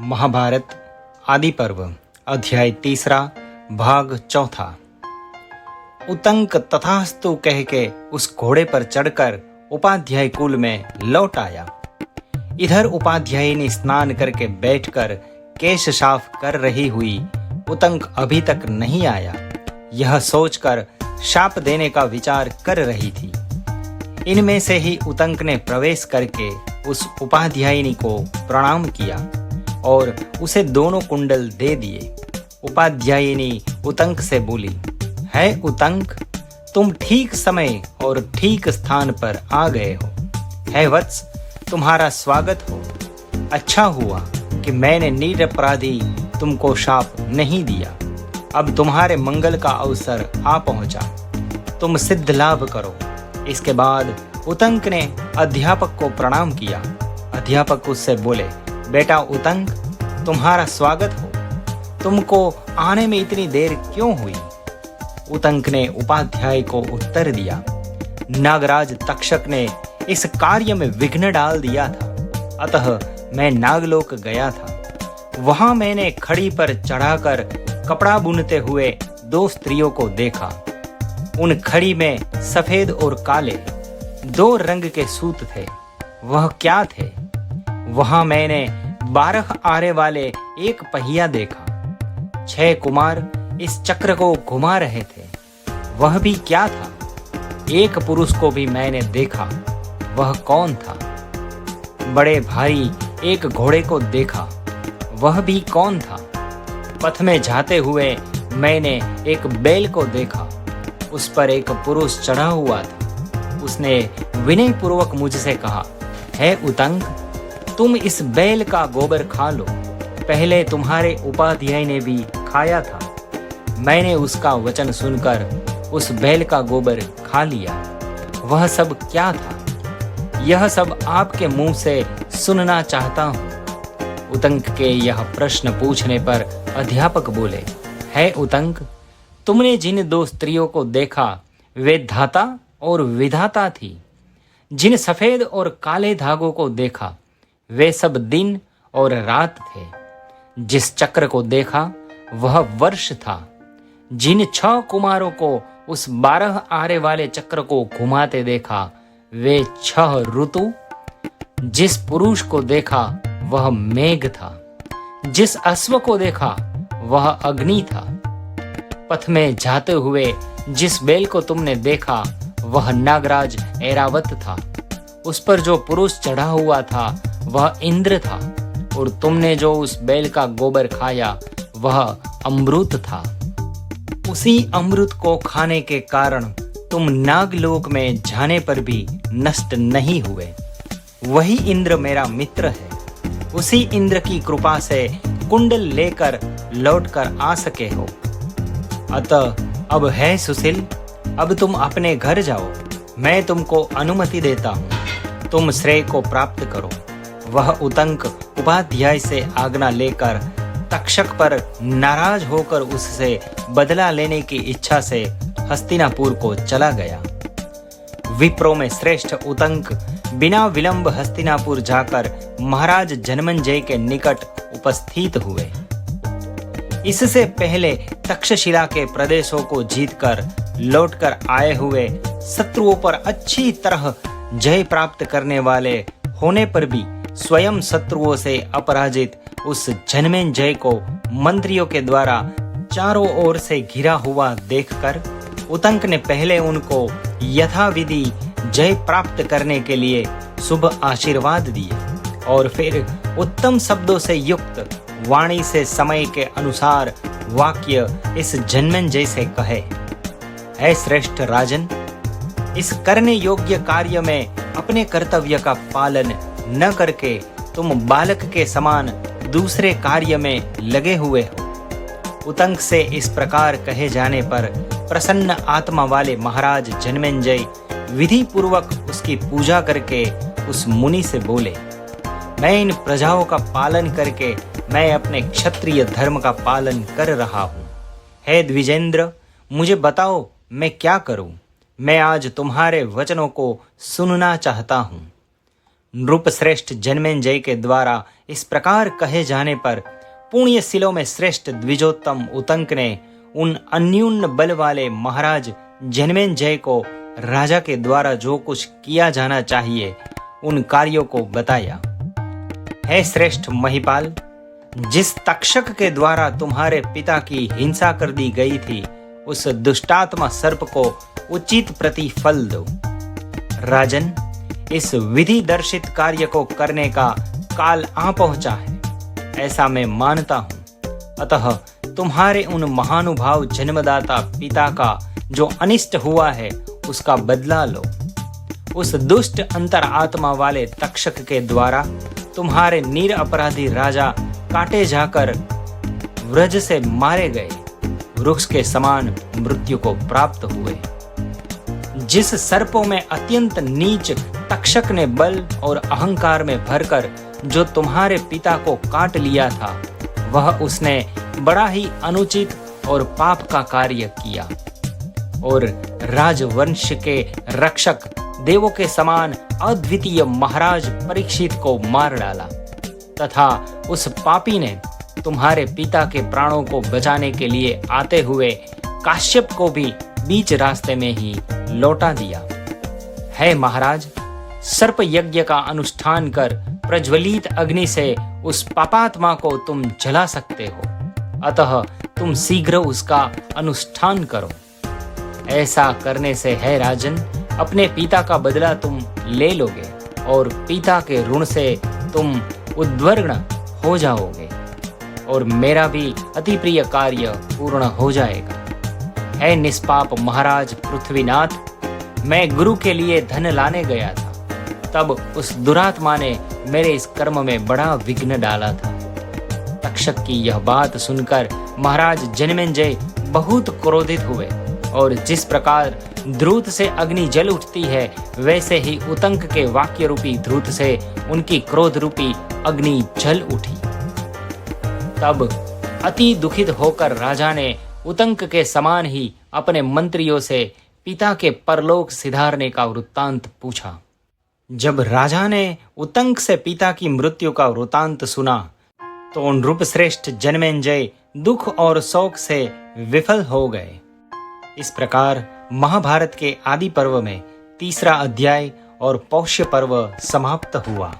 महाभारत आदि पर्व अध्याय 3 भाग 4। उतंक तथास्तु कह के उस घोड़े पर चढ़कर उपाध्याय कुल में लौट आया। इधर उपाध्यायिनी स्नान करके बैठकर केश साफ कर रही हुई उतंक अभी तक नहीं आया, यह सोचकर शाप देने का विचार कर रही थी। इनमें से ही उतंक ने प्रवेश करके उस उपाध्यायिनी को प्रणाम किया और उसे दोनों कुंडल दे दिए। उपाध्यायिनी उतंक से बोली, है उतंक, तुम ठीक समय और ठीक स्थान पर आ गए हो। है वत्स, तुम्हारा स्वागत हो। अच्छा हुआ कि मैंने निरपराधी तुमको शाप नहीं दिया। अब तुम्हारे मंगल का अवसर आ पहुंचा, तुम सिद्ध लाभ करो। इसके बाद उतंक ने अध्यापक को प्रणाम किया। अध्यापक उससे बोले, बेटा उतंक, तुम्हारा स्वागत हो। तुमको आने में इतनी देर क्यों हुई? उतंक ने उपाध्याय को उत्तर दिया, नागराज तक्षक ने इस कार्य में विघ्न डाल दिया था, अतः मैं नागलोक गया था। वहां मैंने खड़ी पर चढ़ाकर कपड़ा बुनते हुए 2 स्त्रियों को देखा। उन खड़ी में सफेद और काले 2 रंग के सूत थे। वह क्या थे? वहां मैंने 12 आरे वाले एक पहिया देखा। 6 कुमार इस चक्र को घुमा रहे थे। वह भी क्या था? एक पुरुष को भी मैंने देखा। वह कौन था? बड़े भारी एक घोड़े को देखा। वह भी कौन था? पथ में जाते हुए मैंने एक बैल को देखा। उस पर एक पुरुष चढ़ा हुआ था। उसने विनय पूर्वक मुझसे कहा, है उतंक, तुम इस बैल का गोबर खा लो। पहले तुम्हारे उपाध्याय ने भी खाया था। मैंने उसका वचन सुनकर उस बैल का गोबर खा लिया। वह सब क्या था? यह सब आपके मुंह से सुनना चाहता हूँ। उतंक के यह प्रश्न पूछने पर अध्यापक बोले, है उतंक, तुमने जिन 2 स्त्रियों को देखा वे धाता और विधाता थी। जिन सफेद और काले धागों को देखा वे सब दिन और रात थे। जिस चक्र को देखा वह वर्ष था। जिन 6 कुमारों को उस 12 आरे वाले चक्र को घुमाते देखा वे 6 ऋतु। जिस पुरुष को देखा वह मेघ था। जिस अश्व को देखा वह अग्नि था। पथ में जाते हुए जिस बैल को तुमने देखा वह नागराज ऐरावत था। उस पर जो पुरुष चढ़ा हुआ था वह इंद्र था। और तुमने जो उस बैल का गोबर खाया वह अमृत था। उसी अमृत को खाने के कारण तुम नागलोक में जाने पर भी नष्ट नहीं हुए। वही इंद्र मेरा मित्र है। उसी इंद्र की कृपा से कुंडल लेकर लौटकर आ सके हो। अतः अब है सुशील, अब तुम अपने घर जाओ। मैं तुमको अनुमति देता हूँ। तुम श्रेय को प्राप्त करो। वह उतंक उपाध्याय से आज्ञा लेकर तक्षक पर नाराज होकर उससे बदला लेने की इच्छा से हस्तिनापुर को चला गया। विप्रों में श्रेष्ठ उतंक बिना विलंब हस्तिनापुर जाकर महाराज जनमेजय के निकट उपस्थित हुए। इससे पहले तक्षशिला के प्रदेशों को जीतकर लौटकर आए हुए शत्रुओं पर अच्छी तरह जय प्राप्त करने वाले होने पर भी स्वयं शत्रुओं से अपराजित उस जनमेजय को मंत्रियों के द्वारा चारों ओर से घिरा हुआ देखकर उतंक ने पहले उनको यथाविधि जय प्राप्त करने के लिए शुभ आशीर्वाद दिए और फिर उत्तम शब्दों से युक्त वाणी से समय के अनुसार वाक्य इस जनमेजय से कहे, है श्रेष्ठ राजन, इस करने योग्य कार्य में अपने कर्तव्य का पालन न करके तुम बालक के समान दूसरे कार्य में लगे हुए हो। उतंक से इस प्रकार कहे जाने पर प्रसन्न आत्मा वाले महाराज जनमेजय विधि पूर्वक उसकी पूजा करके उस मुनि से बोले, मैं इन प्रजाओं का पालन करके मैं अपने क्षत्रिय धर्म का पालन कर रहा हूँ। हे द्विजेंद्र, मुझे बताओ मैं क्या करूँ? मैं आज तुम्हारे वचनों को सुनना चाहता हूँ। नृपश्रेष्ठ जन्मेंजय के द्वारा इस प्रकार कहे जाने पर पुण्यशीलों में श्रेष्ठ द्विजोत्तम उतंक ने उन अन्यून बल वाले महाराज जन्मेंजय को राजा के द्वारा जो कुछ किया जाना चाहिए उन कार्यों को बताया। हे श्रेष्ठ महिपाल, जिस तक्षक के द्वारा तुम्हारे पिता की हिंसा कर दी गई थी उस दुष्टात्मा सर्प को उचित प्रतिफल दो। राजन, इस विधि दर्शित कार्य को करने का काल आ पहुंचा है, ऐसा मैं मानता हूं। अतः तुम्हारे उन महानुभाव जन्मदाता पिता का जो अनिष्ट हुआ है उसका बदला लो। उस दुष्ट अंतर आत्मा वाले तक्षक के द्वारा तुम्हारे निरपराधी राजा काटे जाकर व्रज से मारे गए, वृक्ष के समान मृत्यु को प्राप्त हुए। जिस सर्पों में अत्यंत नीच तक्षक ने बल और अहंकार में भरकर जो तुम्हारे पिता को काट लिया था, वह उसने बड़ा ही अनुचित और पाप का कार्य किया और राजवंश के रक्षक देवों के समान अद्वितीय महाराज परीक्षित को मार डाला तथा उस पापी ने तुम्हारे पिता के प्राणों को बचाने के लिए आते हुए काश्यप को भी बीच रास्ते में ही लौटा दिया। है महाराज, सर्प यज्ञ का अनुष्ठान कर प्रज्वलित अग्नि से उस पापात्मा को तुम जला सकते हो, अतः तुम शीघ्र उसका अनुष्ठान करो। ऐसा करने से है राजन, अपने पिता का बदला तुम ले लोगे और पिता के ऋण से तुम उद्वर्ग हो जाओगे और मेरा भी अति प्रिय कार्य पूर्ण हो जाएगा। है निष्पाप महाराज पृथ्वीनाथ, मैं गुरु के लिए धन लाने गया था, तब उस दुरात्मा ने मेरे इस कर्म में बड़ा विघ्न डाला था। तक्षक की यह बात सुनकर महाराज जन्मेंजय बहुत क्रोधित हुए और जिस प्रकार ध्रुत से अग्नि जल उठती है, वैसे ही उतंक के वाक्य रूपी ध्रुत से उनकी क्रोध रूपी अग्नि जल उठी। तब अति दुखित होकर राजा ने उतंक के समान ही अपने मंत्रियों से पिता के परलोक सिधारने का वृत्तांत पूछा। जब राजा ने उतंक से पिता की मृत्यु का वृत्तांत सुना तो नृपश्रेष्ठ जन्मेंजय दुख और शोक से विफल हो गए। इस प्रकार महाभारत के आदि पर्व में तीसरा अध्याय और पौष्य पर्व समाप्त हुआ।